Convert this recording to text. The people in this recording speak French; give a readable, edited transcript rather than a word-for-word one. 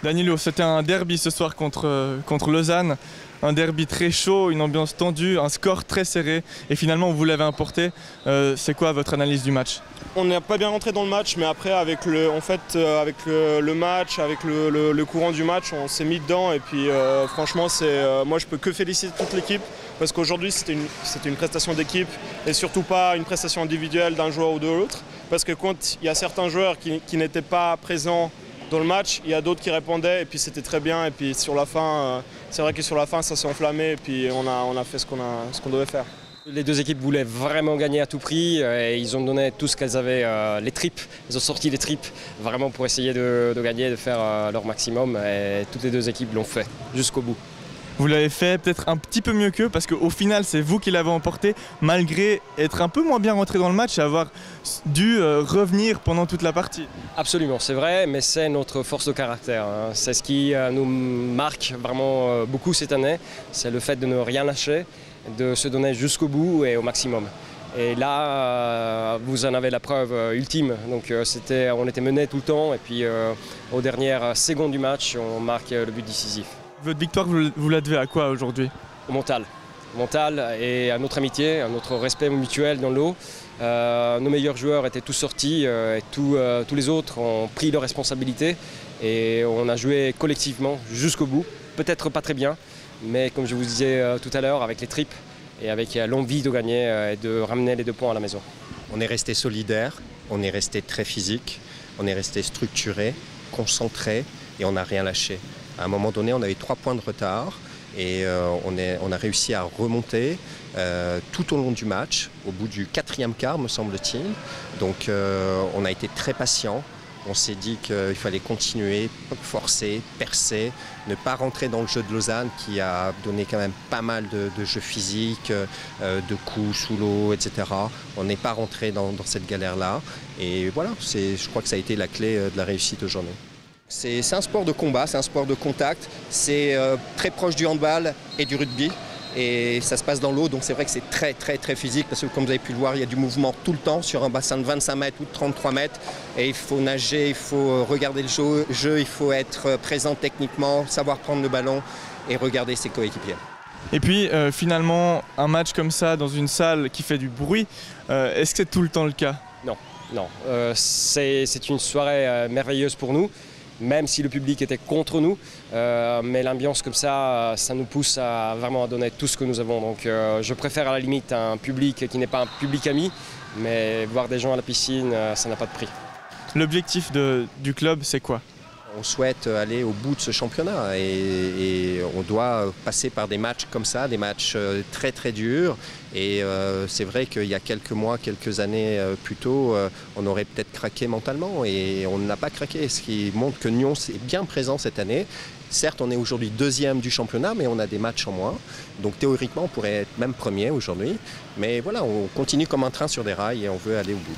Danilo, c'était un derby ce soir contre Lausanne, un derby très chaud, une ambiance tendue, un score très serré et finalement vous l'avez emporté. C'est quoi votre analyse du match? On n'est pas bien rentré dans le match, mais après avec le match, avec le courant du match, on s'est mis dedans et puis franchement moi je peux que féliciter toute l'équipe parce qu'aujourd'hui c'était une prestation d'équipe et surtout pas une prestation individuelle d'un joueur ou de l'autre, parce que quand il y a certains joueurs qui n'étaient pas présents dans le match, il y a d'autres qui répondaient et puis c'était très bien. Et puis sur la fin, c'est vrai que sur la fin ça s'est enflammé et puis on a fait ce qu'on devait faire. Les deux équipes voulaient vraiment gagner à tout prix et ils ont donné tout ce qu'elles avaient, les tripes. Ils ont sorti les tripes vraiment pour essayer de gagner, de faire leur maximum et toutes les deux équipes l'ont fait jusqu'au bout. Vous l'avez fait peut-être un petit peu mieux qu'eux parce qu'au final c'est vous qui l'avez emporté malgré être un peu moins bien rentré dans le match et avoir dû revenir pendant toute la partie. Absolument, c'est vrai, mais c'est notre force de caractère. C'est ce qui nous marque vraiment beaucoup cette année, c'est le fait de ne rien lâcher, de se donner jusqu'au bout et au maximum. Et là, vous en avez la preuve ultime. Donc, on était menés tout le temps et puis aux dernières secondes du match, on marque le but décisif. Votre victoire, vous la devez à quoi aujourd'hui? Au mental. Mental et à notre amitié, à notre respect mutuel dans l'eau. Nos meilleurs joueurs étaient tous sortis et tous les autres ont pris leurs responsabilités et on a joué collectivement jusqu'au bout. Peut-être pas très bien, mais comme je vous disais tout à l'heure, avec les tripes et avec l'envie de gagner et de ramener les 2 points à la maison. On est resté solidaire, on est resté très physique, on est resté structuré, concentré et on n'a rien lâché. À un moment donné, on avait 3 points de retard et on a réussi à remonter tout au long du match, au bout du 4e quart, me semble-t-il. Donc on a été très patient. On s'est dit qu'il fallait continuer, forcer, percer, ne pas rentrer dans le jeu de Lausanne qui a donné quand même pas mal de jeux physiques, de coups sous l'eau, etc. On n'est pas rentré dans cette galère-là. Et voilà, je crois que ça a été la clé de la réussite aujourd'hui. C'est un sport de combat, c'est un sport de contact, c'est très proche du handball et du rugby et ça se passe dans l'eau, donc c'est vrai que c'est très physique parce que comme vous avez pu le voir, il y a du mouvement tout le temps sur un bassin de 25 mètres ou de 33 mètres et il faut nager, il faut regarder le jeu, il faut être présent techniquement, savoir prendre le ballon et regarder ses coéquipiers. Et puis finalement, un match comme ça dans une salle qui fait du bruit, est-ce que c'est tout le temps le cas? Non. C'est une soirée merveilleuse pour nous. Même si le public était contre nous, mais l'ambiance comme ça nous pousse à vraiment donner tout ce que nous avons. Donc je préfère à la limite un public qui n'est pas un public ami, mais voir des gens à la piscine, ça n'a pas de prix. L'objectif du club, c'est quoi? On souhaite aller au bout de ce championnat et on doit passer par des matchs comme ça, des matchs très durs. Et c'est vrai qu'il y a quelques mois, quelques années plus tôt, on aurait peut-être craqué mentalement et on n'a pas craqué, ce qui montre que Nyon est bien présent cette année. Certes, on est aujourd'hui 2e du championnat, mais on a des matchs en moins. Donc théoriquement, on pourrait être même 1er aujourd'hui. Mais voilà, on continue comme un train sur des rails et on veut aller au bout.